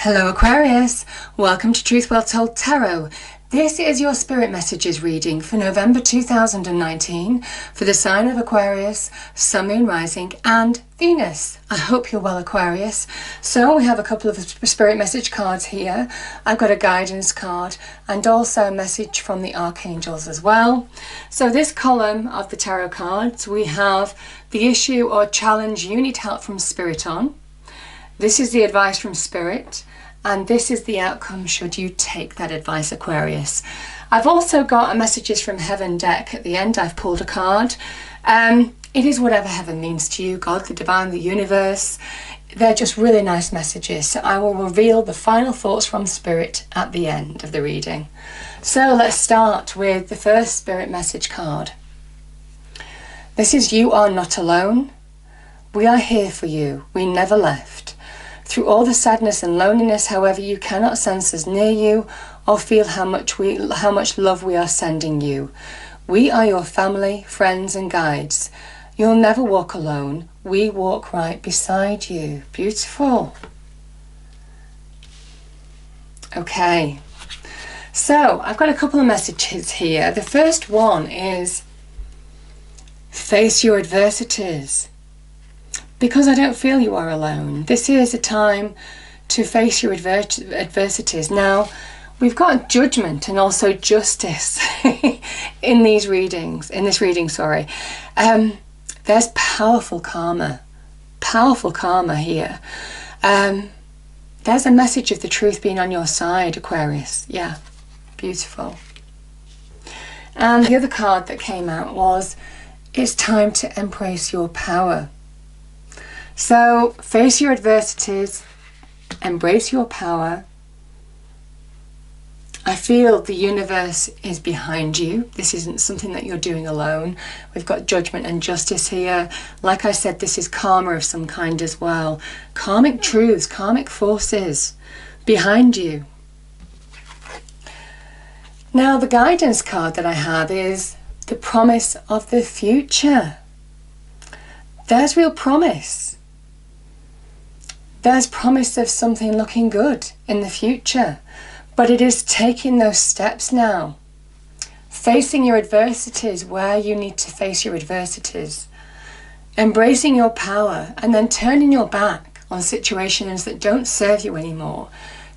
Hello Aquarius, welcome to Truth Well Told Tarot. This is your spirit messages reading for November 2019 for the sign of Aquarius, Sun, Moon, Rising and Venus. I hope you're well, Aquarius. So we have a couple of spirit message cards here. I've got a guidance card and also a message from the Archangels as well. So this column of the tarot cards, we have the issue or challenge you need help from Spirit on. This is the advice from Spirit, and this is the outcome should you take that advice, Aquarius. I've also got a messages from Heaven deck at the end. I've pulled a card. It is whatever heaven means to you, God, the divine, the universe. They're just really nice messages. So I will reveal the final thoughts from Spirit at the end of the reading. So let's start with the first spirit message card. This is You Are Not Alone. We are here for you. We never left. Through all the sadness and loneliness, however, you cannot sense us near you or feel how much love we are sending you. We are your family, friends and guides. You'll never walk alone. We walk right beside you. Beautiful. Okay. So I've got a couple of messages here. The first one is face your adversities. Because I don't feel you are alone. This is a time to face your adversities. Now, we've got judgment and also justice in these readings. In this reading, sorry. There's powerful karma here. There's a message of the truth being on your side, Aquarius. Yeah, beautiful. And the other card that came out was, it's time to embrace your power. So face your adversities, embrace your power. I feel the universe is behind you. This isn't something that you're doing alone. We've got judgment and justice here. Like I said, this is karma of some kind as well. Karmic truths, karmic forces behind you. Now the guidance card that I have is the promise of the future. There's real promise. There's promise of something looking good in the future, but it is taking those steps now. Facing your adversities where you need to face your adversities. Embracing your power and then turning your back on situations that don't serve you anymore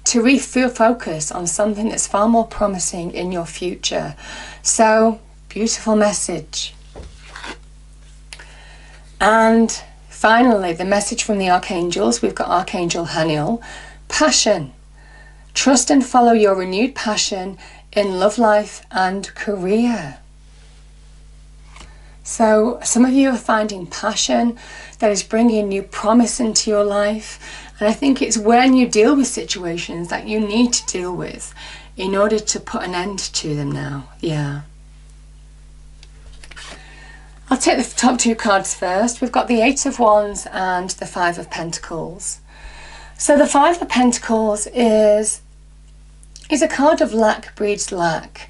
to refocus on something that's far more promising in your future. So, beautiful message. And finally, the message from the Archangels. We've got Archangel Haniel. Passion. Trust and follow your renewed passion in love life and career. So some of you are finding passion that is bringing new promise into your life. And I think it's when you deal with situations that you need to deal with in order to put an end to them now. Yeah. I'll take the top two cards first. We've got the Eight of Wands and the Five of Pentacles. So the Five of Pentacles is a card of lack breeds lack.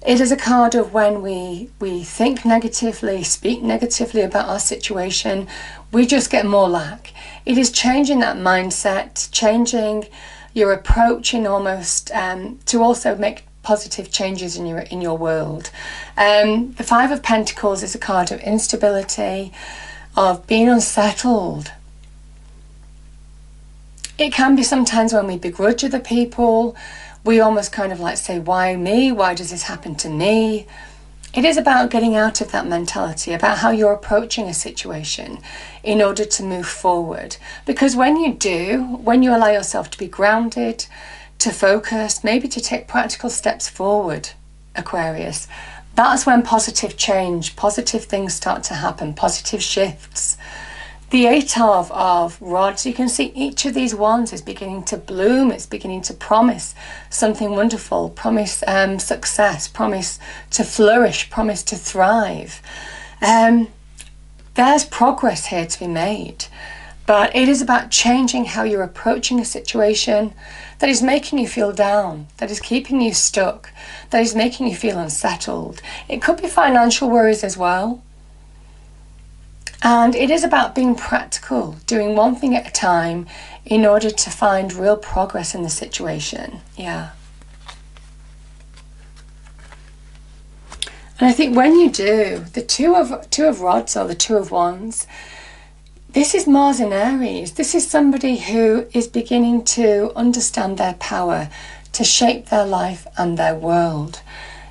It is a card of when we think negatively, speak negatively about our situation, we just get more lack. It is changing that mindset, changing your approach in almost to also make positive changes in your world. The Five of Pentacles is a card of instability, of being unsettled. It can be sometimes when we begrudge other people, we almost kind of like say, why me? Why does this happen to me? It is about getting out of that mentality, about how you're approaching a situation in order to move forward. Because when you do, when you allow yourself to be grounded, to focus, maybe to take practical steps forward, Aquarius, that's when positive change, positive things start to happen, positive shifts. The Eight of Rods, you can see each of these wands is beginning to bloom, it's beginning to promise something wonderful, promise success, promise to flourish, promise to thrive. There's progress here to be made. But it is about changing how you're approaching a situation that is making you feel down, that is keeping you stuck, that is making you feel unsettled. It could be financial worries as well. And it is about being practical, doing one thing at a time in order to find real progress in the situation. Yeah. And I think when you do, the two of rods or the two of wands, this is Mars in Aries. This is somebody who is beginning to understand their power to shape their life and their world.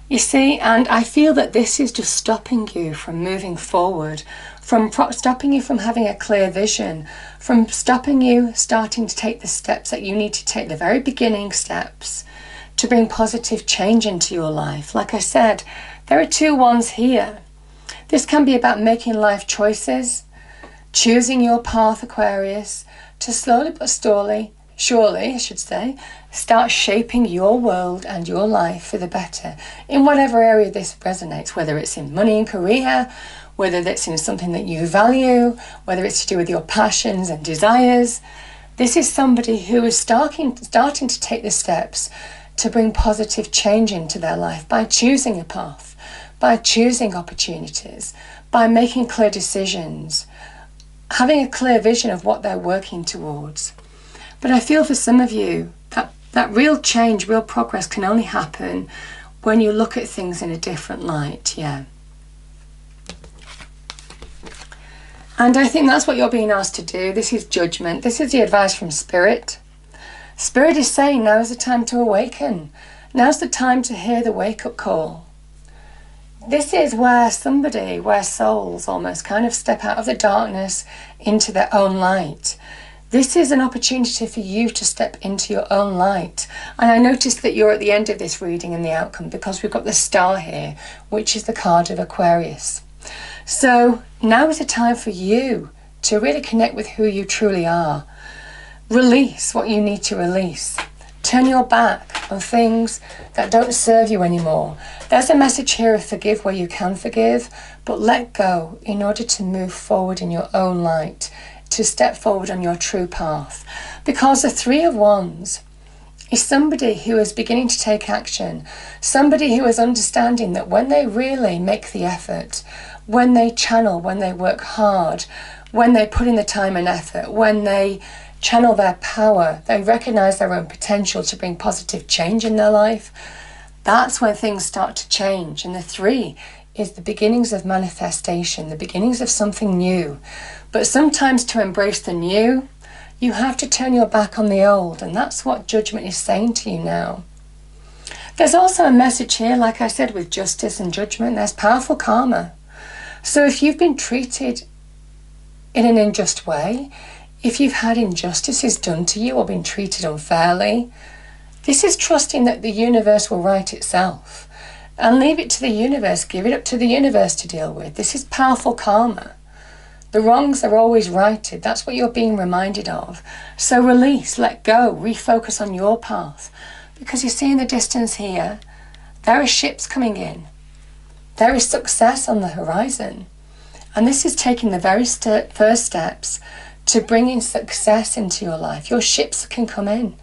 You see, and I feel that this is just stopping you from moving forward, from stopping you from having a clear vision, from stopping you starting to take the steps that you need to take, the very beginning steps, to bring positive change into your life. Like I said, there are two wands here. This can be about making life choices, choosing your path, Aquarius, to slowly but surely, I should say, start shaping your world and your life for the better in whatever area this resonates, whether it's in money and career, whether it's in something that you value, whether it's to do with your passions and desires. This is somebody who is starting to take the steps to bring positive change into their life by choosing a path, by choosing opportunities, by making clear decisions, having a clear vision of what they're working towards. But I feel for some of you that real change, real progress can only happen when you look at things in a different light, yeah. And I think that's what you're being asked to do. This is judgment. This is the advice from Spirit. Spirit is saying now is the time to awaken. Now's the time to hear the wake-up call. This is where souls almost kind of step out of the darkness into their own light. This is an opportunity for you to step into your own light. And I noticed that you're at the end of this reading and the outcome because we've got the star here, which is the card of Aquarius. So now is the time for you to really connect with who you truly are. Release what you need to release. Turn your back on things that don't serve you anymore. There's a message here of forgive where you can forgive, but let go in order to move forward in your own light, to step forward on your true path. Because the Three of Wands is somebody who is beginning to take action, somebody who is understanding that when they really make the effort, when they channel, when they work hard, when they put in the time and effort, when they channel their power, they recognize their own potential to bring positive change in their life, that's when things start to change. And the three is the beginnings of manifestation, the beginnings of something new. But sometimes to embrace the new, you have to turn your back on the old, and that's what judgment is saying to you now. There's also a message here, like I said, with justice and judgment, there's powerful karma. So if you've been treated in an unjust way, if you've had injustices done to you or been treated unfairly, this is trusting that the universe will right itself. And leave it to the universe, give it up to the universe to deal with. This is powerful karma. The wrongs are always righted. That's what you're being reminded of. So release, let go, refocus on your path. Because you see in the distance here, there are ships coming in. There is success on the horizon. And this is taking the very first steps to bringing success into your life. Your ships can come in.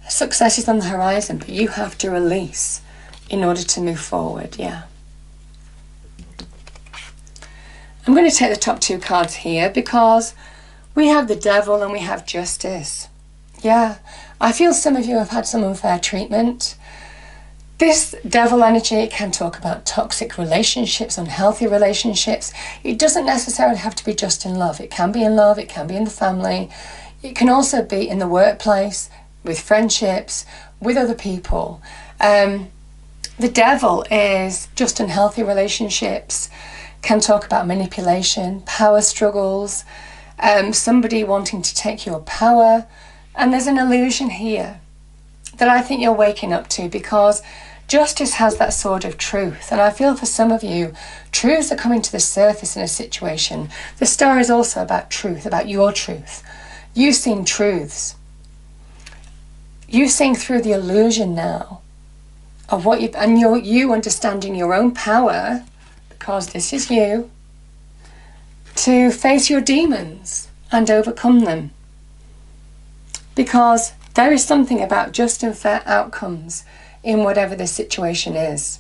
Success is on the horizon, but you have to release in order to move forward, yeah. I'm going to take the top two cards here because we have the Devil and we have Justice. Yeah, I feel some of you have had some unfair treatment. This Devil energy can talk about toxic relationships, unhealthy relationships. It doesn't necessarily have to be just in love. It can be in love, it can be in the family. It can also be in the workplace, with friendships, with other people. The Devil is just unhealthy relationships, can talk about manipulation, power struggles, somebody wanting to take your power. And there's an illusion here that I think you're waking up to, because Justice has that sword of truth. And I feel for some of you, truths are coming to the surface in a situation. The star is also about truth, about your truth. You've seen truths. You're seeing through the illusion now of what you, and you understanding your own power, because this is you, to face your demons and overcome them. Because there is something about just and fair outcomes in whatever the situation is.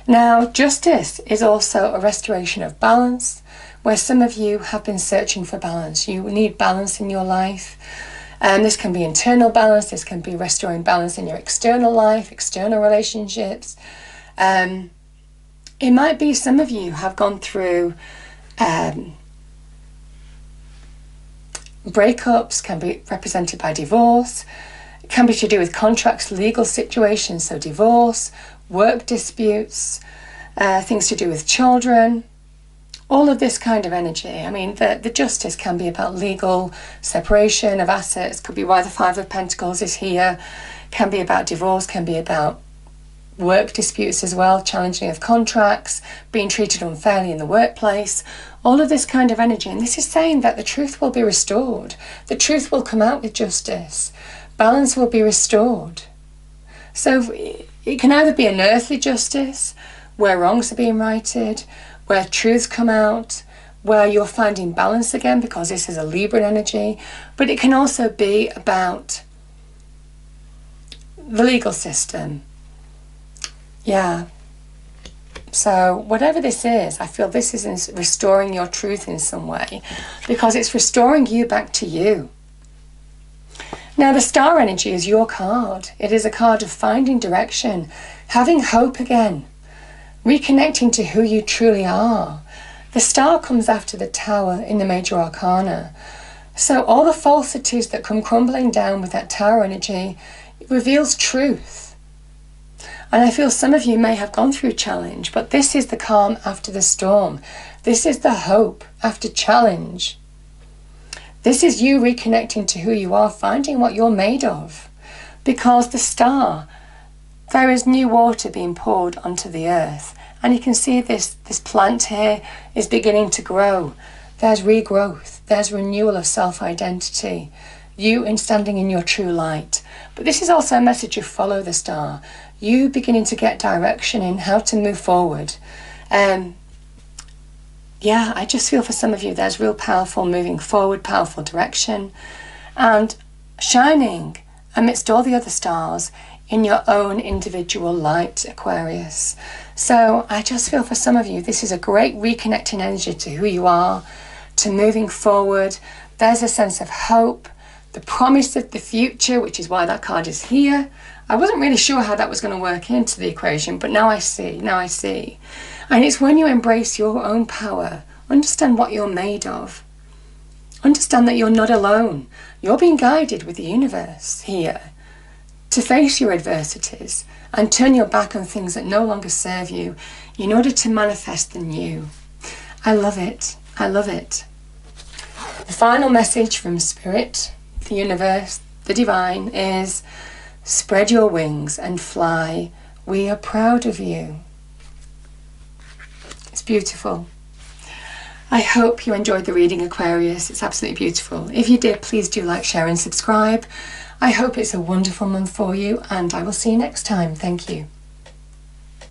Now, justice is also a restoration of balance, where some of you have been searching for balance. You need balance in your life. This can be internal balance. This can be restoring balance in your external life, external relationships. It might be some of you have gone through breakups, can be represented by divorce. It can be to do with contracts, legal situations, so divorce, work disputes, things to do with children. All of this kind of energy. I mean, the justice can be about legal separation of assets, could be why the Five of Pentacles is here, can be about divorce, can be about work disputes as well, challenging of contracts, being treated unfairly in the workplace, all of this kind of energy. And this is saying that the truth will be restored. The truth will come out with justice. Balance will be restored. So it can either be an earthly justice, where wrongs are being righted, where truths come out, where you're finding balance again, because this is a Libran energy, but it can also be about the legal system. Yeah. So whatever this is, I feel this is restoring your truth in some way, because it's restoring you back to you. Now the star energy is your card. It is a card of finding direction, having hope again, reconnecting to who you truly are. The star comes after the tower in the major arcana. So all the falsities that come crumbling down with that tower energy, it reveals truth. And I feel some of you may have gone through challenge, but this is the calm after the storm. This is the hope after challenge. This is you reconnecting to who you are, finding what you're made of. Because the star, there is new water being poured onto the earth. And you can see this plant here is beginning to grow. There's regrowth. There's renewal of self-identity. You in standing in your true light. But this is also a message of follow the star. You beginning to get direction in how to move forward. Yeah, I just feel for some of you there's real powerful moving forward, powerful direction, and shining amidst all the other stars in your own individual light, Aquarius. So I just feel for some of you this is a great reconnecting energy to who you are, to moving forward. There's a sense of hope, the promise of the future, which is why that card is here. I wasn't really sure how that was going to work into the equation, but now I see. And it's when you embrace your own power, understand what you're made of, understand that you're not alone. You're being guided with the universe here to face your adversities and turn your back on things that no longer serve you in order to manifest the new. I love it. I love it. The final message from Spirit, the universe, the divine is: spread your wings and fly. We are proud of you. It's beautiful. I hope you enjoyed the reading, Aquarius. It's absolutely beautiful. If you did, please do like, share and subscribe. I hope it's a wonderful month for you, and I will see you next time. Thank you.